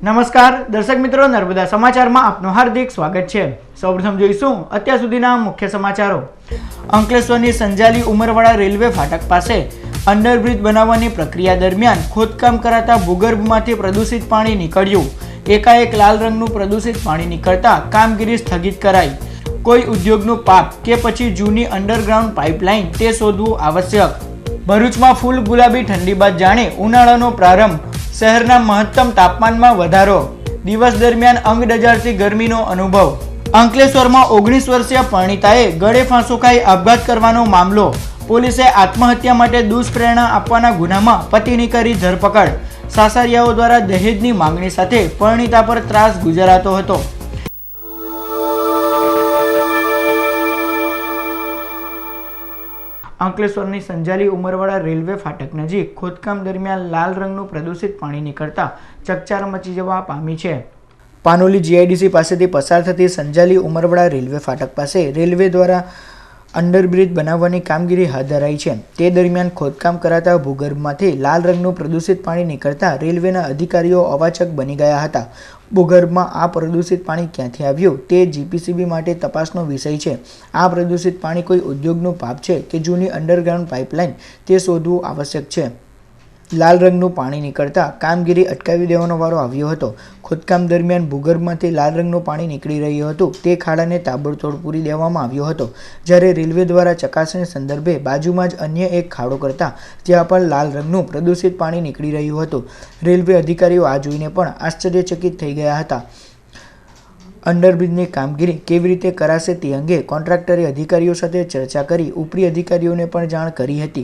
નમસ્કાર દર્શક મિત્રો, નર્મદા સમાચારમાં આપનું હાર્દિક સ્વાગત છે। સૌપ્રથમ જોઈશું અત્યાર સુધીના મુખ્ય સમાચારો। અંકલેશ્વરની સંજાલી ઉમરવાડા રેલવે ફાટક પાસે અંડરબ્રિજ બનાવવાની પ્રક્રિયા દરમિયાન ખોદકામ કરાતા ભૂગર્ભમાંથી પ્રદૂષિત પાણી નીકળ્યું। એકાએક લાલ રંગનું પ્રદૂષિત પાણી નીકળતા કામગીરી સ્થગિત કરાઈ। કોઈ ઉદ્યોગનું પાપ કે પછી જૂની અંડરગ્રાઉન્ડ પાઇપલાઇન તે શોધવું આવશ્યક। ભરૂચમાં ફૂલ ગુલાબી ઠંડી બાદ જાણે ઉનાળાનો પ્રારંભ। શહેરના મહત્તમ તાપમાનમાં વધારો। દિવસ દરમિયાન અંગ ડજારતી ગરમીનો અનુભવ। અંકલેશ્વરમાં 19 વર્ષીય પરણિતાએ ગળે ફાંસો ખાઈ આપઘાત કરવાનો મામલો। પોલીસે આત્મહત્યા માટે દુષ્પ્રેરણા આપવાના ગુનામાં પતિની કરી ધરપકડ। સાસરિયાઓ દ્વારા દહેજની માંગણી સાથે પરણિતા પર ત્રાસ ગુજારાતો હતો। અંકલેશ્વરની સંજાલી ઉમરવાડા રેલવે ફાટક નજીક ખોદકામ દરમિયાન લાલ રંગનું પ્રદૂષિત પાણી નીકળતા ચકચાર મચી જવા પામી છે। પાનોલી જીઆઈડીસી પાસેથી પસાર થતી સંજાલી ઉમરવાડા રેલવે ફાટક પાસે રેલવે દ્વારા અંડરબ્રિજ બનાવવાની કામગીરી હાથ ધરાઈ છે। તે દરમિયાન ખોદકામ કરાતા ભૂગર્ભમાંથી લાલ રંગનું પ્રદૂષિત પાણી નીકળતા રેલવેના અધિકારીઓ અવાચક બની ગયા હતા। ભૂગર્ભમાં આ પ્રદૂષિત પાણી ક્યાંથી આવ્યું તે જીપીસીબી માટે તપાસનો વિષય છે। આ પ્રદૂષિત પાણી કોઈ ઉદ્યોગનું પાપ છે કે જૂની અંડરગ્રાઉન્ડ પાઇપલાઇન તે શોધવું આવશ્યક છે। લાલ રંગનું પાણી નીકળતા કામગીરી અટકાવી દેવાનો વારો આવ્યો હતો। ખોદકામ દરમિયાન ભૂગર્ભમાંથી લાલ રંગનું પાણી નીકળી રહ્યું હતું। તે ખાડાને તાબડતોડ પૂરી દેવામાં આવ્યો હતો। જ્યારે રેલવે દ્વારા ચકાસણી સંદર્ભે બાજુમાં જ અન્ય એક ખાડો કરતા ત્યાં પણ લાલ રંગનું પ્રદૂષિત પાણી નીકળી રહ્યું હતું। રેલવે અધિકારીઓ આ જોઈને પણ આશ્ચર્યચકિત થઈ ગયા હતા। અંડરબ્રિજની કામગીરી કેવી રીતે કરાશે તે અંગે કોન્ટ્રાક્ટરે અધિકારીઓ સાથે ચર્ચા કરી ઉપરી અધિકારીઓને પણ જાણ કરી હતી।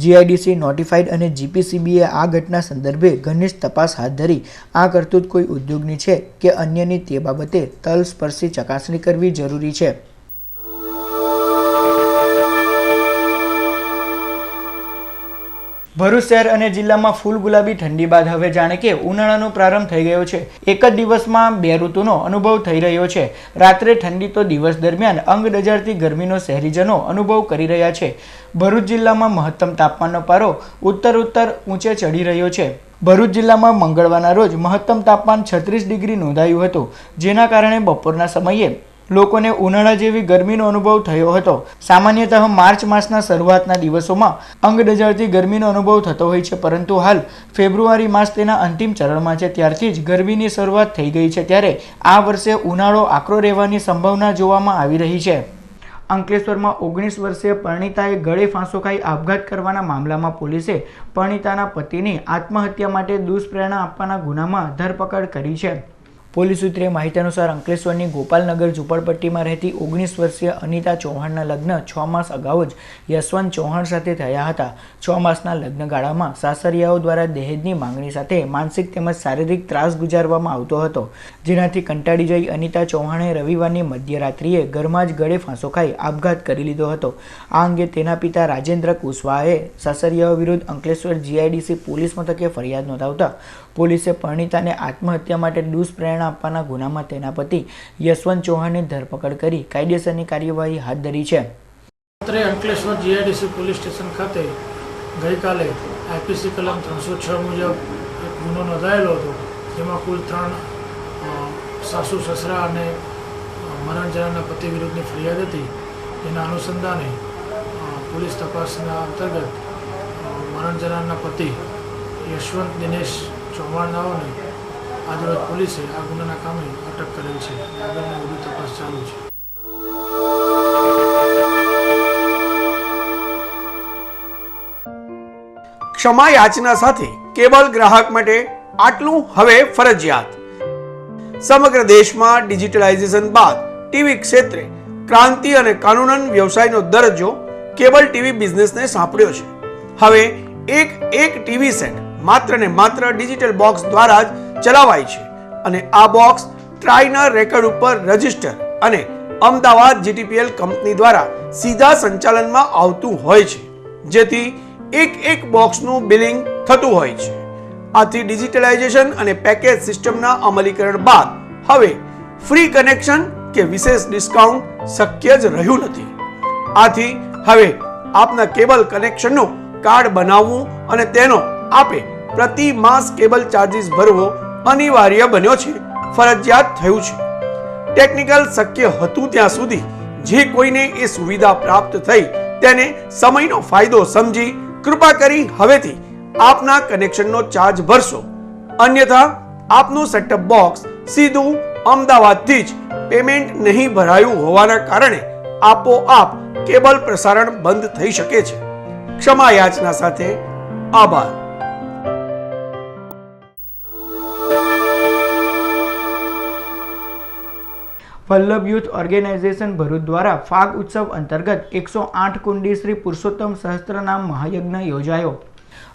જીઆઈડીસી નોટિફાઈડ અને જીપીસીબીએ આ ઘટના સંદર્ભે ઘનિષ્ઠ તપાસ હાથ ધરી આ કરતૂત કોઈ ઉદ્યોગની છે કે અન્યની તે બાબતે તલસ્પર્શી ચકાસણી કરવી જરૂરી છે। ભરૂચ શહેર અને જિલ્લામાં ફૂલ ગુલાબી ઠંડી બાદ હવે જાણે કે ઉનાળાનો પ્રારંભ થઈ ગયો છે। એક જ દિવસમાં બે ઋતુનો અનુભવ થઈ રહ્યો છે। રાત્રે ઠંડી તો દિવસ દરમિયાન અંગ ડજારતી ગરમીનો શહેરીજનો અનુભવ કરી રહ્યા છે। ભરૂચ જિલ્લામાં મહત્તમ તાપમાનનો પારો ઉત્તર ઊંચે ચડી રહ્યો છે। ભરૂચ જિલ્લામાં મંગળવારના રોજ મહત્તમ તાપમાન 36 ડિગ્રી નોંધાયું હતું, જેના કારણે બપોરના સમયે લોકોને ઉનાળા જેવી ગરમીનો અનુભવ થયો હતો। સામાન્યતઃ માર્ચ માસના શરૂઆતના દિવસોમાં અંગ ડજારતી ગરમીનો અનુભવ થતો હોય છે, પરંતુ હાલ ફેબ્રુઆરી માસ તેના અંતિમ ચરણમાં છે, ત્યારથી જ ગરમીની શરૂઆત થઈ ગઈ છે। ત્યારે આ વર્ષે ઉનાળો આકરો રહેવાની સંભાવના જોવામાં આવી રહી છે। અંકલેશ્વરમાં 19 વર્ષીય પરણિતાએ ગળે ફાંસો ખાઈ આપઘાત કરવાના મામલામાં પોલીસે પરણિતાના પતિની આત્મહત્યા માટે દુષ્પ્રેરણા આપવાના ગુનામાં ધરપકડ કરી છે। પોલીસ સૂત્રે માહિતી અનુસાર અંકલેશ્વરની ગોપાલનગર ઝુંપડપટ્ટીમાં રહેતી 19 વર્ષીય અનિતા ચૌહાણના લગ્ન 6 માસ અગાઉ જ યશવંત ચૌહાણ સાથે થયા હતા। 6 માસના લગ્નગાળામાં સાસરિયાઓ દ્વારા દહેજની માંગણી સાથે માનસિક તેમજ શારીરિક ત્રાસ ગુજારવામાં આવતો હતો, જેનાથી કંટાળી જઈ અનિતા ચૌહાણે રવિવારની મધ્યરાત્રિએ ઘરમાં જ ગળે ફાંસો ખાઈ આપઘાત કરી લીધો હતો। આ અંગે તેના પિતા રાજેન્દ્ર કુશવાહાએ સાસરિયાઓ વિરુદ્ધ અંકલેશ્વર જીઆઈડીસી પોલીસ મથકે ફરિયાદ નોંધાવતા પોલીસે પરણિતાને આત્મહત્યા માટે દુષ્પ્રેરણા આપવાના ગુનામાં તેના પતિ યશવંત ચૌહાણની ધરપકડ કરી કાયદેસરની કાર્યવાહી હાથ ધરી છે। અંકલેશ્વર જીઆઈડીસી પોલીસ સ્ટેશન ખાતે ગઈકાલે આઈપીસી કલમ 306 મુજબ એક ગુનો નોંધાયેલો હતો, જેમાં કુલ 3 સાસુ સસરા અને મરણ જનારના પતિ વિરુદ્ધની ફરિયાદ હતી। જેના અનુસંધાને પોલીસ તપાસના અંતર્ગત મરણ જનારના પતિ યશવંત દિનેશ ચૌહાણનાઓને આજરોજ પોલીસે આ ગુનાના કામે અટક કરેલ છે। આગળની વધુ તપાસ ચાલુ છે। ક્ષમા યાચના સાથે કેબલ ગ્રાહક માટે આટલું હવે ફરજિયાત। સમગ્ર દેશમાં ડિજિટલાઇઝેશન બાદ ટીવી ક્ષેત્રે ક્રાંતિ અને કાનૂનન વ્યવસાયનો દરજ્જો કેબલ ટીવી બિઝનેસને સાંપડ્યો છે। હવે એક ટીવી સેટ માત્ર ને માત્ર ડિજિટલ બોક્સ દ્વારા જ ચલાવાય છે અને આ બોક્સ ટ્રાઈના રેકર્ડ ઉપર રજીસ્ટર અને અમદાવાદ જીટીપીએલ કંપની દ્વારા સીધા સંચાલનમાં આવતું હોય છે, જેથી એક બોક્સનું બિલિંગ થતું હોય છે। આથી ડિજિટલાઇઝેશન અને પેકેજ સિસ્ટમના અમલીકરણ બાદ હવે ફ્રી કનેક્શન કે વિશેષ ડિસ્કાઉન્ટ શક્ય જ રહ્યું નથી। આથી હવે આપના કેબલ કનેક્શનનું કાર્ડ બનાવવું અને તેનો આપે પ્રતિ માસ કેબલ ચાર્જીસ ભરવો અનિવાર્ય બન્યો છે, ફરજિયાત થયું છે. ટેકનિકલ શક્ય હતું ત્યાં સુધી જે કોઈને એ સુવિધા પ્રાપ્ત થઈ તેને સમયનો ફાયદો સમજી કૃપા કરી હવેથી આપના કનેક્શનનો ચાર્જ ભરશો, અન્યથા આપનું સેટઅપ બોક્સ સીધું અમદાવાદથી જ પેમેન્ટ નહીં ભરાયું હોવાના કારણે આપોઆપ કેબલ પ્રસારણ બંધ થઈ શકે છે. ક્ષમા યાચના સાથે આભાર. વલ્લભ યુથ ઓર્ગેનાઇઝેશન ભરૂચ દ્વારા ફાગ ઉત્સવ અંતર્ગત 108 કુંડી શ્રી પુરુષોત્તમ સહસ્ત્રનામ મહાયજ્ઞ યોજાયો.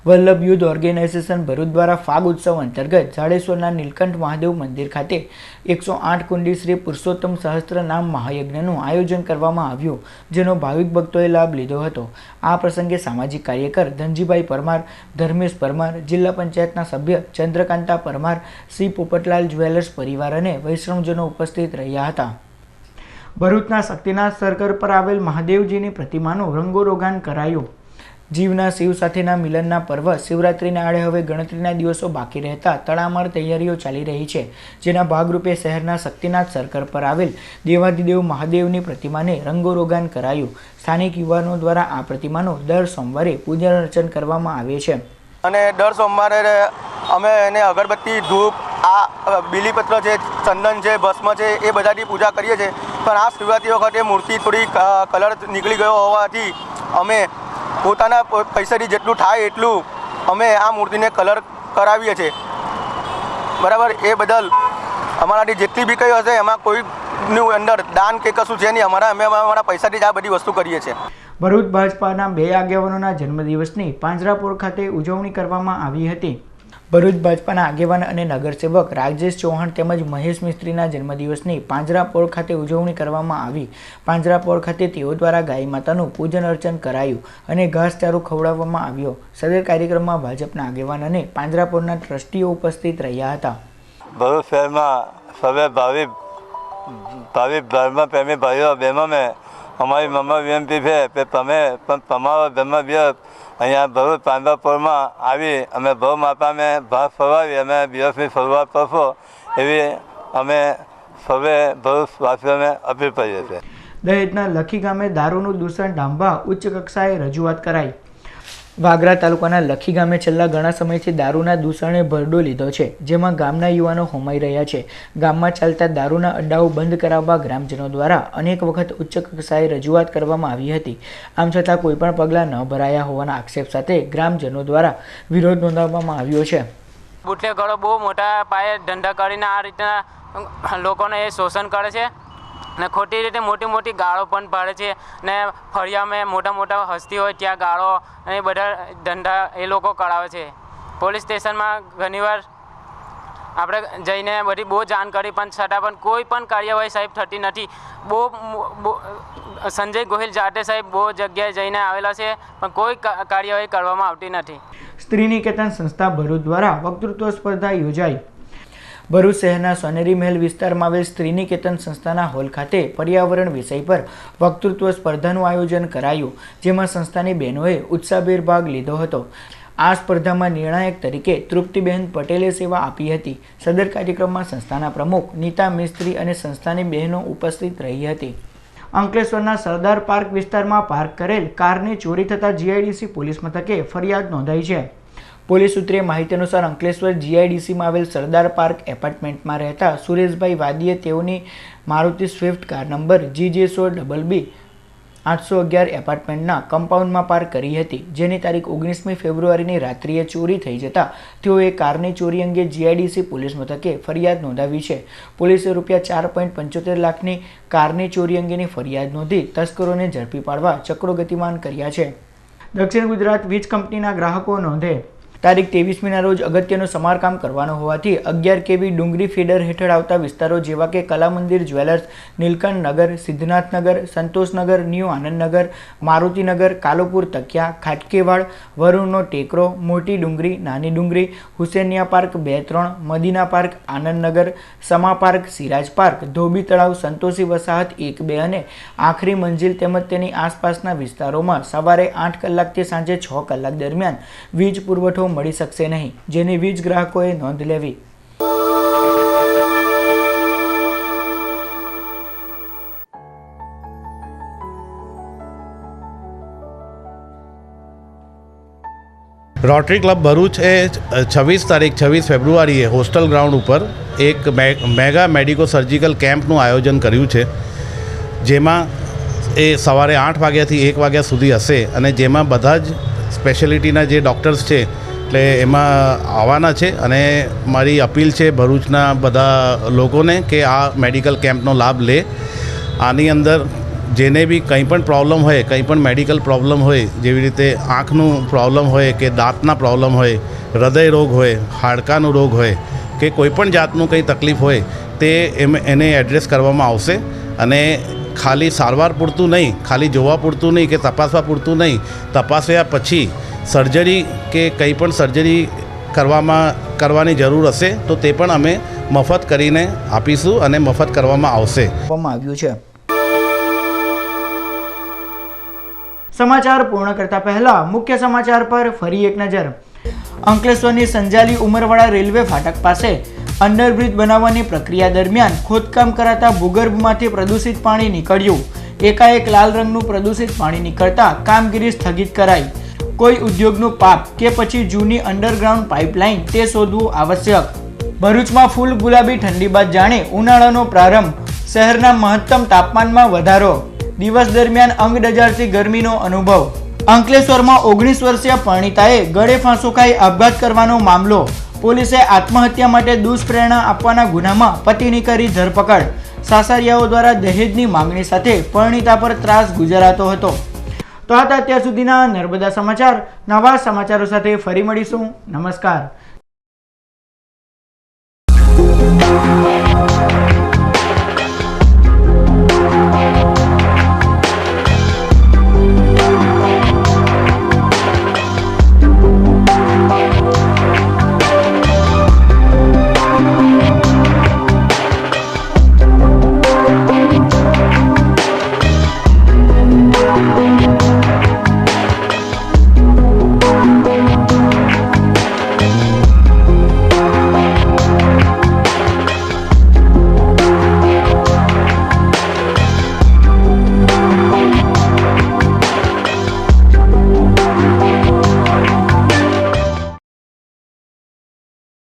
વલ્લભ યુથ ઓર્ગેનાઇઝેશન ભરૂચ દ્વારા ફાગ ઉત્સવ અંતર્ગત જાડેશ્વરના નીલકંઠ મહાદેવ મંદિર ખાતે 108 કુંડી શ્રી પુરુષોત્તમ સહસ્ત્રનામ મહાયજ્ઞનું આયોજન કરવામાં આવ્યું, જેનો ભાવિક ભક્તોએ લાભ લીધો હતો. આ પ્રસંગે સામાજિક કાર્યકર ધનજીભાઈ પરમાર, ધર્મેશ પરમાર, જિલ્લા પંચાયતના સભ્ય ચંદ્રકાંતા પરમાર, શ્રી પોપટલાલ જ્વેલર્સ પરિવાર અને વૈષ્ણવજનો ઉપસ્થિત રહ્યા હતા. ભરૂચના શક્તિનાથ સર્કલ પર આવેલ મહાદેવજીની પ્રતિમાનું રંગોરોગાન કરાયું. જીવના શિવ સાથેના મિલનના પર્વ શિવરાત્રિના આડે હવે ગણતરીના દિવસો બાકી રહેતા તડામાર તૈયારીઓ ચાલી રહી છે, જેના ભાગરૂપે શહેરના શક્તિનાથ સર્કલ પર આવેલ દેવાધિદેવ મહાદેવની પ્રતિમાને રંગોરોગાન કરાયું. સ્થાનિક યુવાનો દ્વારા આ પ્રતિમાનું દર સોમવારે પૂજન અર્ચન કરવામાં આવે છે અને દર સોમવારે અમે એને અગરબત્તી, ધૂપ, આ બીલીપત્ર છે, ચંદન છે, ભસ્મ છે, એ બધાથી પૂજા કરીએ છીએ. પણ આ શિવરાત્રી વખતે મૂર્તિ થોડી કલર નીકળી ગયો હોવાથી અમે પોતાના પૈસાથી જેટલું થાય એટલું અમે આ મૂર્તિને કલર કરાવીએ છીએ. બરાબર, એ બદલ અમારાથી જેટલી બી કંઈ હશે એમાં કોઈનું અંદર દાન કે કશું છે નહીં. અમે અમારા પૈસાથી જ આ બધી વસ્તુ કરીએ છીએ. ભરૂચ ભાજપાના 2 આગેવાનોના જન્મદિવસની પાંજરાપોળ ખાતે ઉજવણી કરવામાં આવી હતી. ભરૂચ ભાજપાના આગેવાન અને નગરસેવક રાજેશ ચૌહાણ તેમજ મહેશ મિસ્ત્રીના જન્મદિવસની પાંજરાપોળ ખાતે ઉજવણી કરવામાં આવી. પાંજરાપોળ ખાતે તેઓ દ્વારા ગાય માતાનું પૂજન અર્ચન કરાયું અને ઘાસચારો ખવડાવવામાં આવ્યો. સદર કાર્યક્રમમાં ભાજપના આગેવાન અને પાંજરાપોળના ટ્રસ્ટીઓ ઉપસ્થિત રહ્યા હતા. ભરૂચ શહેરમાં સવે ભાવિ ધર્મ પ્રેમી ભાઈઓ બહેનો મેં અમારી મમ્મા વિનંતી છે કે તમે પણ તમારો ધર્મદિવસ અહીંયા ભરૂચ પાંજરાપોળમાં આવી અમે ભવ માતાને ભાત ફરવાવી અને દિવસની શરૂઆત કરશો એવી અમે સૌએ ભરૂચવાસીઓને અપીલ કરીએ છીએ. દહેજના લખી ગામે દારૂનું દૂષણ ડામવા ઉચ્ચ કક્ષાએ રજૂઆત કરાઈ. વાગરા તાલુકાના લખી ગામે છેલ્લા ઘણા સમયથી દારૂના દૂષણે ભરડો લીધો છે, જેમાં ગામના યુવાનો હોમાઈ રહ્યા છે. ગામમાં ચાલતા દારૂના અડ્ડાઓ બંધ કરાવવા ગ્રામજનો દ્વારા અનેક વખત ઉચ્ચ કક્ષાએ રજૂઆત કરવામાં આવી હતી. આમ છતાં કોઈપણ પગલાં ન ભરાયા હોવાના આક્ષેપ સાથે ગ્રામજનો દ્વારા વિરોધ નોંધાવવામાં આવ્યો છે. બુટલેગરો બહુ મોટા પાયે ધંધા કરીને આ રીતના લોકોને એ શોષણ કરે છે ને ખોટી રીતે મોટી મોટી ગાળો પણ પાડે છે ને ફળિયામાં મોટા હસ્તી હોય ત્યાં ગાળો અને બધા ધંધા એ લોકો કરાવે છે. પોલીસ સ્ટેશનમાં ઘણીવાર આપણે જઈને બધી બહુ જાણ કરી પણ છતાં પણ કોઈ પણ કાર્યવાહી સાહેબ થતી નથી. સંજય ગોહિલ જાતે સાહેબ બહુ જગ્યાએ જઈને આવેલા છે પણ કોઈ કાર્યવાહી કરવામાં આવતી નથી. સ્ત્રી નિકેતન સંસ્થા ભરૂચ દ્વારા વક્તૃત્વ સ્પર્ધા યોજાઈ. ભરૂચ શહેરના સોનેરી મહેલ વિસ્તારમાં આવેલ સ્ત્રી નિકેતન સંસ્થાના હોલ ખાતે પર્યાવરણ વિષય પર વક્તૃત્વ સ્પર્ધાનું આયોજન કરાયું, જેમાં સંસ્થાની બહેનોએ ઉત્સાહભેર ભાગ લીધો હતો. આ સ્પર્ધામાં નિર્ણાયક તરીકે તૃપ્તિબેન પટેલે સેવા આપી હતી. સદર કાર્યક્રમમાં સંસ્થાના પ્રમુખ નીતા મિસ્ત્રી અને સંસ્થાની બહેનો ઉપસ્થિત રહી હતી. અંકલેશ્વરના સરદાર પાર્ક વિસ્તારમાં પાર્ક કરેલ કારને ચોરી થતાં જીઆઈડીસી પોલીસ મથકે ફરિયાદ નોંધાઈ છે. પોલીસ સૂત્રે માહિતી અનુસાર અંકલેશ્વર જીઆઈડીસીમાં આવેલ સરદાર પાર્ક એપાર્ટમેન્ટમાં રહેતા સુરેશભાઈ વાદીએ તેઓની Maruti Swift car number GJ100BB 811 એપાર્ટમેન્ટના કમ્પાઉન્ડમાં પાર્ક કરી હતી, જેની તારીખ 19મી ફેબ્રુઆરીની રાત્રિએ ચોરી થઈ જતા તેઓએ કારની ચોરી અંગે જીઆઈડીસી પોલીસ મથકે ફરિયાદ નોંધાવી છે. પોલીસે ₹4.75 લાખની કારની ચોરી અંગેની ફરિયાદ નોંધી તસ્કરોને ઝડપી પાડવા ચક્રો ગતિમાન કર્યા છે. દક્ષિણ ગુજરાત વીજ કંપનીના ગ્રાહકો નોંધે તારીખ 23મીના રોજ અગત્યનું સમારકામ કરવાનું હોવાથી 11 kV ડુંગરી ફીડર હેઠળ આવતા વિસ્તારો જેવા કે કલામંદિર જ્વેલર્સ, નીલકંઠ નગર, સિદ્ધનાથનગર, સંતોષનગર, ન્યૂ આનંદનગર, મારુતિનગર, કાલોપુર તકિયા, ખાટકેવાડ, વરુણનો ટેકરો, Moti Dungri, Nani Dungri, Husainiya park 2-3, Madina park, Anandnagar, Sama park, Siraj park, Dhobi Talav, Santoshi વસાહત 1-2 અને આખરી મંજિલ તેમજ તેની આસપાસના વિસ્તારોમાં સવારે 8 કલાકથી સાંજે 6 કલાક દરમિયાન વીજ પુરવઠો મળી શકશે નહીં, જેની વીજ ગ્રાહકોએ નોંધ લેવી. રોટરી ક્લબ ભરૂચ એ 26 ફેબ્રુઆરીએ હોસ્ટેલ ગ્રાઉન્ડ ઉપર એક મેગા મેડિકો સર્જિકલ કેમ્પનું આયોજન કર્યું છે, જેમાં એ સવારે 8 વાગ્યાથી 1 વાગ્યા સુધી હશે અને જેમાં બધા જ સ્પેશિયાલિટીના જે ડૉક્ટર્સ છે એટલે એમાં આવવાના છે. અને મારી અપીલ છે ભરૂચના બધા લોકોને કે આ મેડિકલ કેમ્પનો લાભ લે. આની અંદર જેને બી કંઈ પણ પ્રોબ્લેમ હોય, કંઈ પણ મેડિકલ પ્રોબ્લેમ હોય, જેવી રીતે આંખનું પ્રોબ્લેમ હોય કે દાંતના પ્રોબ્લેમ હોય, હૃદય રોગ હોય, હાડકાનો રોગ હોય કે કોઈ પણ જાતનું કંઈ તકલીફ હોય તે એને એડ્રેસ કરવામાં આવશે. અને ખાલી સારવાર પૂરતું નહીં, ખાલી જોવા પૂરતું નહીં કે તપાસવા પૂરતું નહીં, તપાસ્યા પછી સર્જરી કે કંઈ પણ સર્જરી કરવાની જરૂર હશે તો તે પણ અમે મફત કરીને આપીશું અને મફત કરવામાં આવશે. આવ્યું છે. સમાચાર પૂર્ણ કરતા પહેલા મુખ્ય સમાચાર પર ફરી એક નજર. અંકલેશ્વરની સંજાલી ઉમરવાડા રેલવે ફાટક પાસે અંડરબ્રિજ બનાવવાની પ્રક્રિયા દરમિયાન ખોદકામ કરાતા ભૂગર્ભમાંથી પ્રદૂષિત પાણી નીકળ્યું. એકાએક લાલ રંગનું પ્રદૂષિત પાણી નીકળતા કામગીરી સ્થગિત કરાઈ. કોઈ ઉદ્યોગનું પાપ કે પછી જૂની અંડરગ્રાઉન્ડ પાઇપલાઇન તે શોધવું આવશ્યક. ભરૂચમાં ફૂલ ગુલાબી ઠંડી બાદ જાણે ઉનાળાનો પ્રારંભ. શહેરના મહત્તમ તાપમાનમાં વધારો. દિવસ દરમિયાન અંગ ડજારતી ગરમીનો અનુભવ. અંકલેશ્વરમાં 19 વર્ષીય પરણિતાએ ગળે ફાંસો ખાઈ આપઘાત કરવાનો મામલો. પોલીસે આત્મહત્યા માટે દુષ્પ્રેરણા આપવાના ગુનામાં પતિની કરી ધરપકડ. સાસરિયાઓ દ્વારા દહેજની માંગણી સાથે પરણિતા પર ત્રાસ ગુજારાતો હતો. તો આ હતા અત્યાર સુધીના નર્મદા સમાચાર. નવા સમાચારો સાથે ફરી મળીશું. નમસ્કાર.